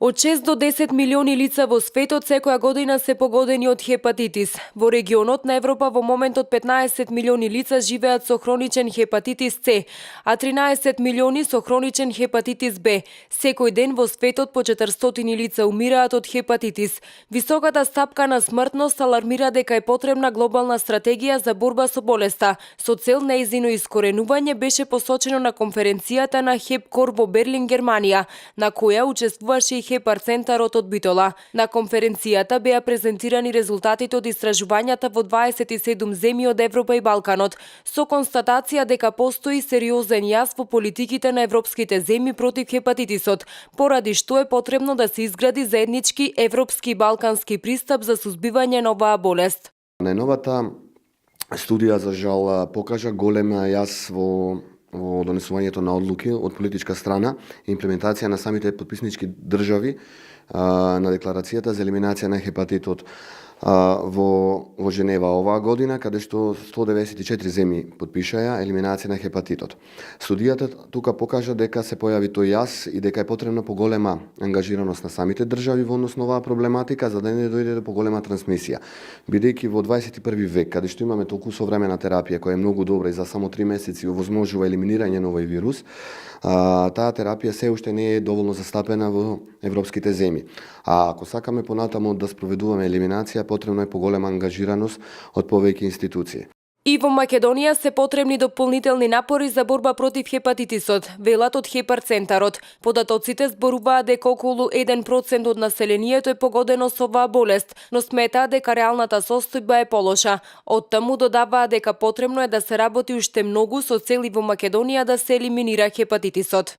Од 6 до 10 милиони лица во светот секоја година се погодени од хепатитис. Во регионот на Европа во моментот 15 милиони лица живеат со хроничен хепатитис С, а 13 милиони со хроничен хепатитис Б. Секој ден во светот по 400 лица умираат од хепатитис. Високата стапка на смртност алармира дека е потребна глобална стратегија за борба со болеста. Со цел нејзино искоренување беше посочено на конференцијата на Хепкор во Берлин, Германија, на која учествуваше и Хепар центарот од Битола. На конференцијата беа презентирани резултатите од истражувањата во 27 земји од Европа и Балканот, со констатација дека постои сериозен јас во политиките на европските земји против хепатитисот, поради што е потребно да се изгради заеднички европски и балкански пристап за сузбивање на оваа болест. Најновата студија за жал покажа голема јас во донесувањето на одлуки од политичка страна и имплементација на самите подписнички држави на декларацијата за елиминација на хепатитот во Женева оваа година, каде што 194 земји подпишаја елиминација на хепатитот. Студијата тука покажа дека се појави тој јас и дека е потребна поголема ангажираност на самите држави во однос на оваа проблематика, за да не дојде до поголема трансмисија. Бидејќи во 21 век, каде што имаме толку современа терапија која е многу добра и за само 3 месеци овозможува елиминирање на овој вирус, таа терапија се уште не е доволно застапена во европските земји. А ако сакаме понатаму да спроведуваме елиминација, потребно е поголема ангажираност од повеќе институции. И во Македонија се потребни дополнителни напори за борба против хепатитисот, велат од Хепар центарот. Податоците зборуваат дека околу 1% од населението е погодено со оваа болест, но сметаат дека реалната состојба е полоша. Од таму додаваат дека потребно е да се работи уште многу со цел и во Македонија да се елиминира хепатитисот.